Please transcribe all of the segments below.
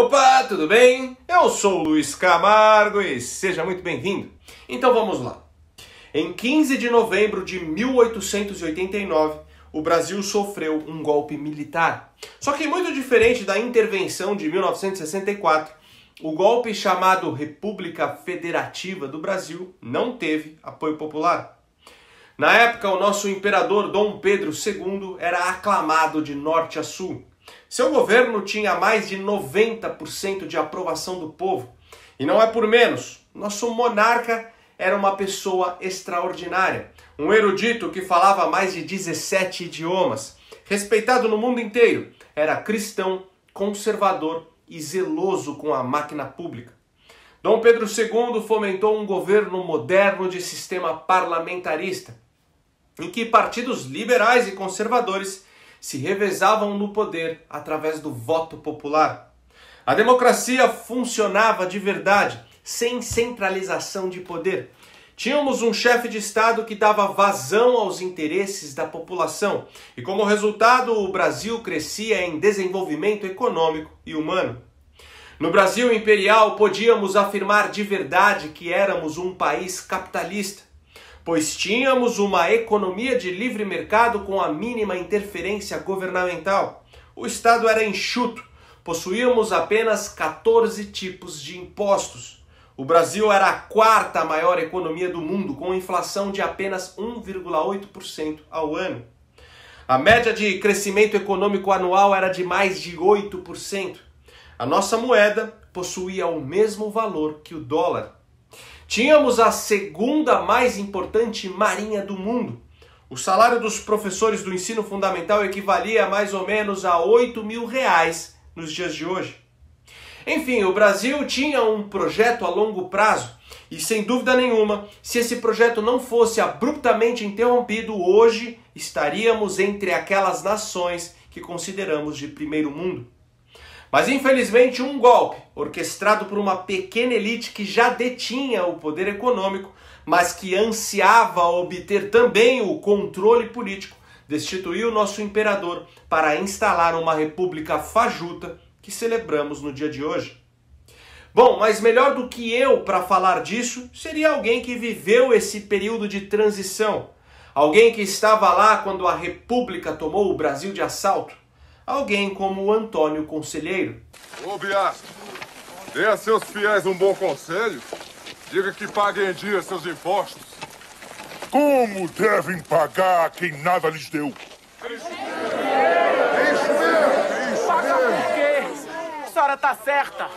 Opa, tudo bem? Eu sou o Luiz Camargo e seja muito bem-vindo. Então vamos lá. Em 15 de novembro de 1889, o Brasil sofreu um golpe militar. Só que muito diferente da intervenção de 1964, o golpe chamado República Federativa do Brasil não teve apoio popular. Na época, o nosso imperador Dom Pedro II era aclamado de norte a sul. Seu governo tinha mais de 90% de aprovação do povo. E não é por menos, nosso monarca era uma pessoa extraordinária. Um erudito que falava mais de 17 idiomas. Respeitado no mundo inteiro. Era cristão, conservador e zeloso com a máquina pública. Dom Pedro II fomentou um governo moderno de sistema parlamentarista, em que partidos liberais e conservadores se revezavam no poder através do voto popular. A democracia funcionava de verdade, sem centralização de poder. Tínhamos um chefe de Estado que dava vazão aos interesses da população e, como resultado, o Brasil crescia em desenvolvimento econômico e humano. No Brasil imperial, podíamos afirmar de verdade que éramos um país capitalista, pois tínhamos uma economia de livre mercado com a mínima interferência governamental. O Estado era enxuto, possuíamos apenas 14 tipos de impostos. O Brasil era a quarta maior economia do mundo, com inflação de apenas 1,8% ao ano. A média de crescimento econômico anual era de mais de 8%. A nossa moeda possuía o mesmo valor que o dólar. Tínhamos a segunda mais importante marinha do mundo. O salário dos professores do ensino fundamental equivalia a mais ou menos a R$8.000 nos dias de hoje. Enfim, o Brasil tinha um projeto a longo prazo e, sem dúvida nenhuma, se esse projeto não fosse abruptamente interrompido, hoje estaríamos entre aquelas nações que consideramos de primeiro mundo. Mas, infelizmente, um golpe, orquestrado por uma pequena elite que já detinha o poder econômico, mas que ansiava obter também o controle político, destituiu nosso imperador para instalar uma república fajuta que celebramos no dia de hoje. Bom, mas melhor do que eu para falar disso, seria alguém que viveu esse período de transição. Alguém que estava lá quando a república tomou o Brasil de assalto. Alguém como o Antônio Conselheiro. Ô Biastro, dê a seus fiéis um bom conselho. Diga que paguem em dia seus impostos. Como devem pagar a quem nada lhes deu? É isso mesmo. Paga por quê? A senhora tá certa.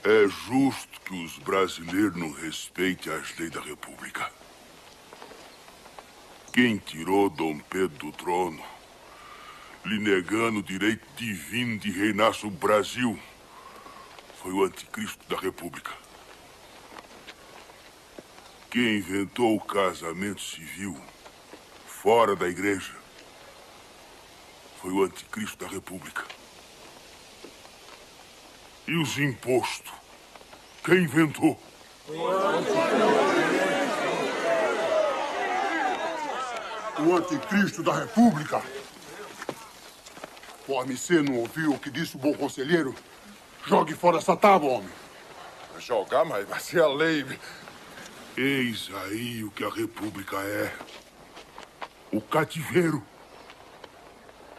É justo que os brasileiros não respeitem as leis da República. Quem tirou Dom Pedro do trono, lhe negando o direito divino de reinar sobre o Brasil, foi o anticristo da República. Quem inventou o casamento civil fora da igreja foi o anticristo da República. E os impostos? Quem inventou? O anticristo da República. O OMC não ouviu o que disse o bom conselheiro? Jogue fora essa tábua, homem. Jogar, mas vai ser a lei. Eis aí o que a República é. O cativeiro.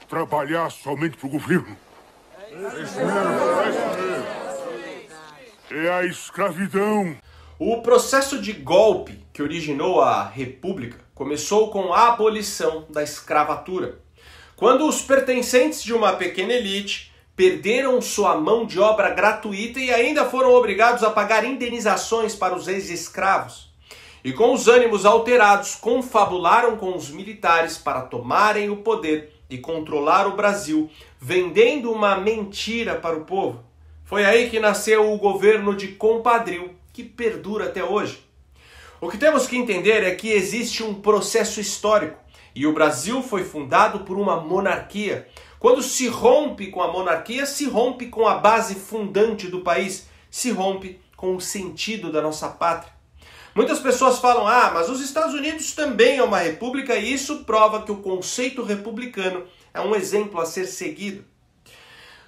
Trabalhar somente para o governo. É a escravidão. O processo de golpe que originou a República começou com a abolição da escravatura, quando os pertencentes de uma pequena elite perderam sua mão de obra gratuita e ainda foram obrigados a pagar indenizações para os ex-escravos. E com os ânimos alterados, confabularam com os militares para tomarem o poder e controlar o Brasil, vendendo uma mentira para o povo. Foi aí que nasceu o governo de compadrio, que perdura até hoje. O que temos que entender é que existe um processo histórico e o Brasil foi fundado por uma monarquia. Quando se rompe com a monarquia, se rompe com a base fundante do país, se rompe com o sentido da nossa pátria. Muitas pessoas falam, mas os Estados Unidos também é uma república e isso prova que o conceito republicano é um exemplo a ser seguido.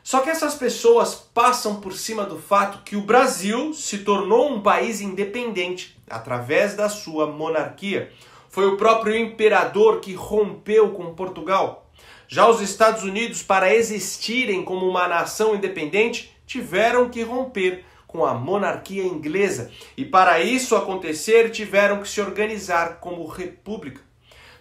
Só que essas pessoas passam por cima do fato que o Brasil se tornou um país independente através da sua monarquia. Foi o próprio imperador que rompeu com Portugal. Já os Estados Unidos, para existirem como uma nação independente, tiveram que romper com a monarquia inglesa. E para isso acontecer, tiveram que se organizar como república.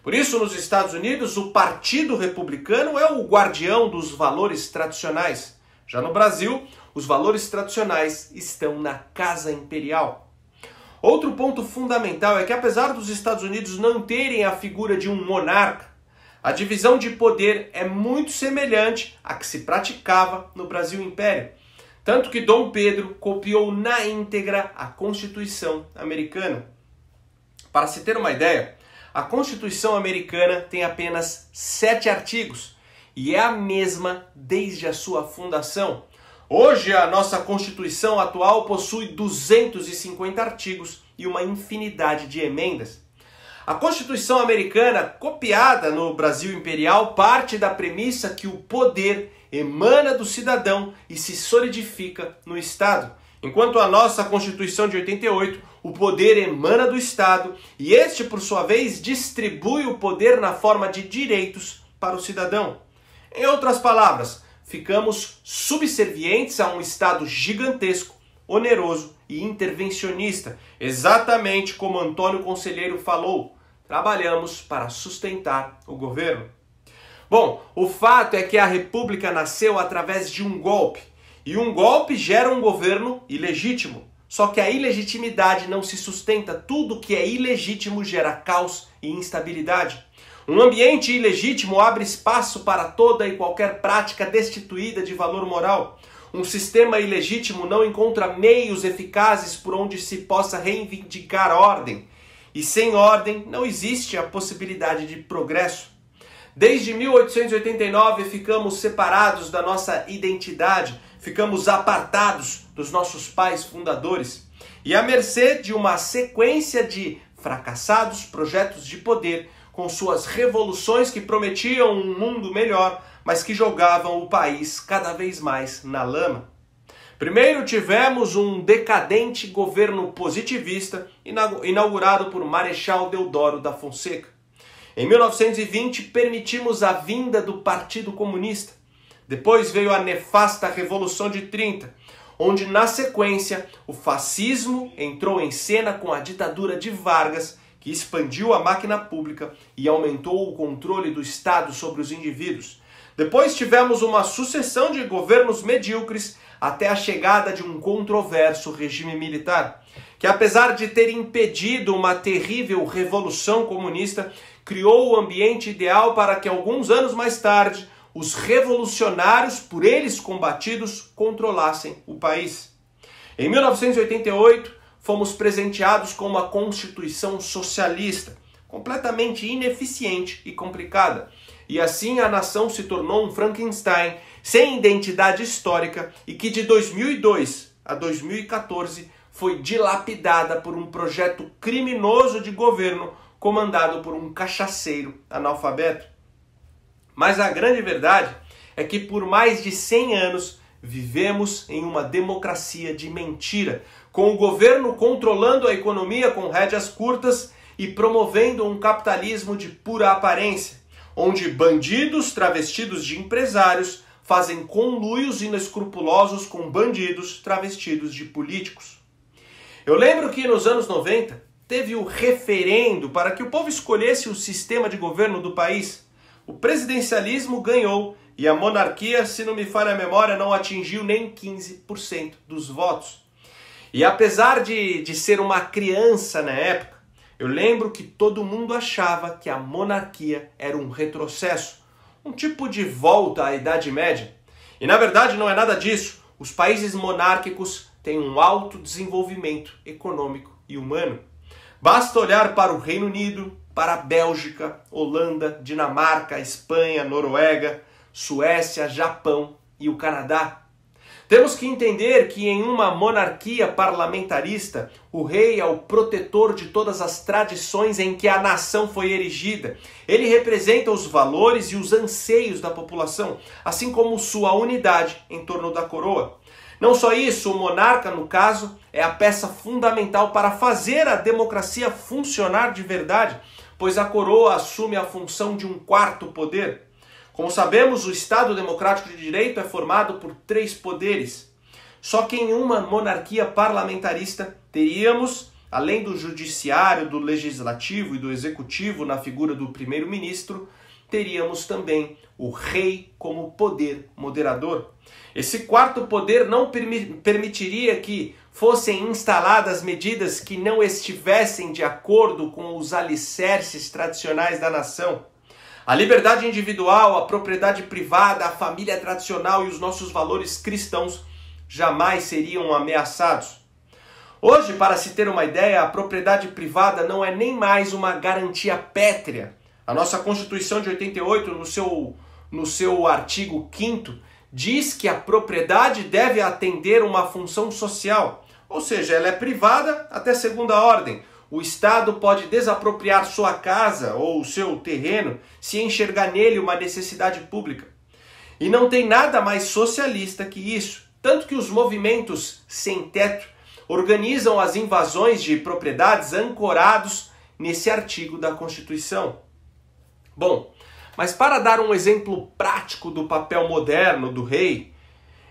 Por isso, nos Estados Unidos, o Partido Republicano é o guardião dos valores tradicionais. Já no Brasil, os valores tradicionais estão na Casa Imperial. Outro ponto fundamental é que, apesar dos Estados Unidos não terem a figura de um monarca, a divisão de poder é muito semelhante à que se praticava no Brasil Império. Tanto que Dom Pedro copiou na íntegra a Constituição americana. Para se ter uma ideia, a Constituição americana tem apenas 7 artigos e é a mesma desde a sua fundação. Hoje, a nossa Constituição atual possui 250 artigos e uma infinidade de emendas. A Constituição americana, copiada no Brasil Imperial, parte da premissa que o poder emana do cidadão e se solidifica no Estado. Enquanto a nossa Constituição de 88, o poder emana do Estado e este, por sua vez, distribui o poder na forma de direitos para o cidadão. Em outras palavras, ficamos subservientes a um Estado gigantesco, oneroso e intervencionista, exatamente como Antônio Conselheiro falou. Trabalhamos para sustentar o governo. Bom, o fato é que a República nasceu através de um golpe. E um golpe gera um governo ilegítimo. Só que a ilegitimidade não se sustenta. Tudo que é ilegítimo gera caos e instabilidade. Um ambiente ilegítimo abre espaço para toda e qualquer prática destituída de valor moral. Um sistema ilegítimo não encontra meios eficazes por onde se possa reivindicar ordem. E sem ordem não existe a possibilidade de progresso. Desde 1889 ficamos separados da nossa identidade, ficamos apartados dos nossos pais fundadores e à mercê de uma sequência de fracassados projetos de poder com suas revoluções que prometiam um mundo melhor, mas que jogavam o país cada vez mais na lama. Primeiro tivemos um decadente governo positivista inaugurado por Marechal Deodoro da Fonseca. Em 1920 permitimos a vinda do Partido Comunista. Depois veio a nefasta Revolução de 30, onde na sequência o fascismo entrou em cena com a ditadura de Vargas, que expandiu a máquina pública e aumentou o controle do Estado sobre os indivíduos. Depois tivemos uma sucessão de governos medíocres até a chegada de um controverso regime militar, que apesar de ter impedido uma terrível revolução comunista, criou o ambiente ideal para que alguns anos mais tarde os revolucionários, por eles combatidos, controlassem o país. Em 1988, fomos presenteados com uma Constituição socialista, completamente ineficiente e complicada. E assim a nação se tornou um Frankenstein sem identidade histórica e que de 2002 a 2014 foi dilapidada por um projeto criminoso de governo comandado por um cachaceiro analfabeto. Mas a grande verdade é que por mais de 100 anos vivemos em uma democracia de mentira, com o governo controlando a economia com rédeas curtas e promovendo um capitalismo de pura aparência, onde bandidos travestidos de empresários fazem conluios inescrupulosos com bandidos travestidos de políticos. Eu lembro que nos anos 90 teve o referendo para que o povo escolhesse o sistema de governo do país. O presidencialismo ganhou e a monarquia, se não me falha a memória, não atingiu nem 15% dos votos. E apesar de ser uma criança na época, eu lembro que todo mundo achava que a monarquia era um retrocesso, um tipo de volta à Idade Média. E na verdade não é nada disso. Os países monárquicos têm um alto desenvolvimento econômico e humano. Basta olhar para o Reino Unido, para a Bélgica, Holanda, Dinamarca, Espanha, Noruega, Suécia, Japão e o Canadá. Temos que entender que em uma monarquia parlamentarista, o rei é o protetor de todas as tradições em que a nação foi erigida. Ele representa os valores e os anseios da população, assim como sua unidade em torno da coroa. Não só isso, o monarca, no caso, é a peça fundamental para fazer a democracia funcionar de verdade, pois a coroa assume a função de um quarto poder. Como sabemos, o Estado Democrático de Direito é formado por 3 poderes. Só que em uma monarquia parlamentarista teríamos, além do judiciário, do legislativo e do executivo na figura do primeiro-ministro, teríamos também o rei como poder moderador. Esse quarto poder não permitiria que fossem instaladas medidas que não estivessem de acordo com os alicerces tradicionais da nação. A liberdade individual, a propriedade privada, a família tradicional e os nossos valores cristãos jamais seriam ameaçados. Hoje, para se ter uma ideia, a propriedade privada não é nem mais uma garantia pétrea. A nossa Constituição de 88, no seu artigo 5º, diz que a propriedade deve atender uma função social, ou seja, ela é privada até segunda ordem. O Estado pode desapropriar sua casa ou seu terreno se enxergar nele uma necessidade pública. E não tem nada mais socialista que isso. Tanto que os movimentos sem teto organizam as invasões de propriedades ancorados nesse artigo da Constituição. Bom, mas para dar um exemplo prático do papel moderno do rei,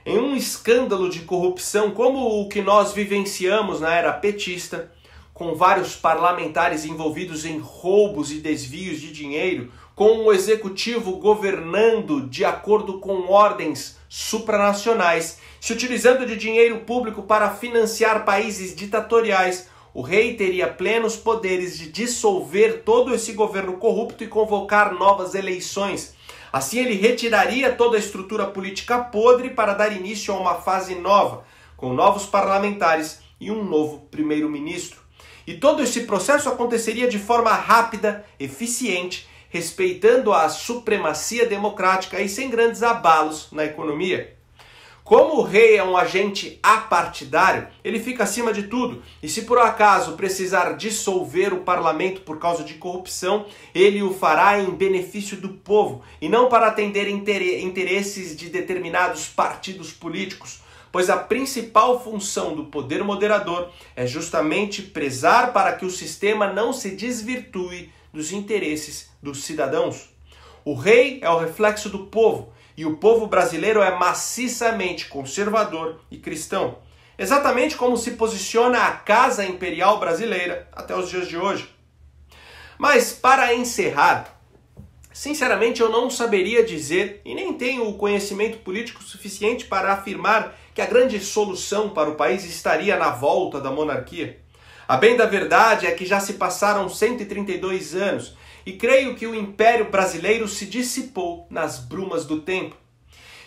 em um escândalo de corrupção como o que nós vivenciamos na era petista, com vários parlamentares envolvidos em roubos e desvios de dinheiro, com o executivo governando de acordo com ordens supranacionais, se utilizando de dinheiro público para financiar países ditatoriais, o rei teria plenos poderes de dissolver todo esse governo corrupto e convocar novas eleições. Assim ele retiraria toda a estrutura política podre para dar início a uma fase nova, com novos parlamentares e um novo primeiro-ministro. E todo esse processo aconteceria de forma rápida, eficiente, respeitando a supremacia democrática e sem grandes abalos na economia. Como o rei é um agente apartidário, ele fica acima de tudo. E se por acaso precisar dissolver o parlamento por causa de corrupção, ele o fará em benefício do povo e não para atender interesses de determinados partidos políticos, pois a principal função do poder moderador é justamente prezar para que o sistema não se desvirtue dos interesses dos cidadãos. O rei é o reflexo do povo, e o povo brasileiro é maciçamente conservador e cristão, exatamente como se posiciona a Casa Imperial Brasileira até os dias de hoje. Mas para encerrar, sinceramente eu não saberia dizer, e nem tenho o conhecimento político suficiente para afirmar que a grande solução para o país estaria na volta da monarquia. A bem da verdade é que já se passaram 132 anos e creio que o Império Brasileiro se dissipou nas brumas do tempo.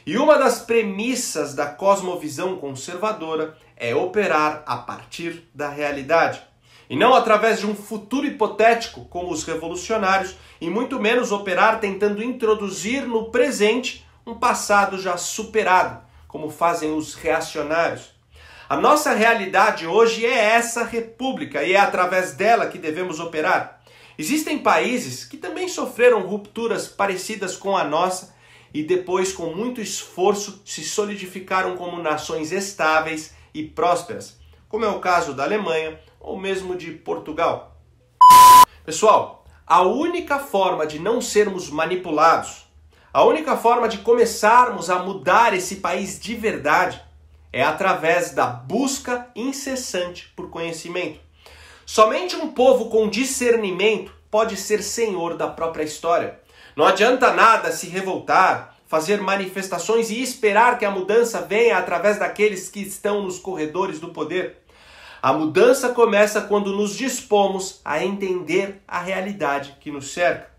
E uma das premissas da cosmovisão conservadora é operar a partir da realidade, e não através de um futuro hipotético como os revolucionários, e muito menos operar tentando introduzir no presente um passado já superado, como fazem os reacionários. A nossa realidade hoje é essa república e é através dela que devemos operar. Existem países que também sofreram rupturas parecidas com a nossa e depois, com muito esforço, se solidificaram como nações estáveis e prósperas, como é o caso da Alemanha ou mesmo de Portugal. Pessoal, a única forma de não sermos manipulados, a única forma de começarmos a mudar esse país de verdade é através da busca incessante por conhecimento. Somente um povo com discernimento pode ser senhor da própria história. Não adianta nada se revoltar, fazer manifestações e esperar que a mudança venha através daqueles que estão nos corredores do poder. A mudança começa quando nos dispomos a entender a realidade que nos cerca.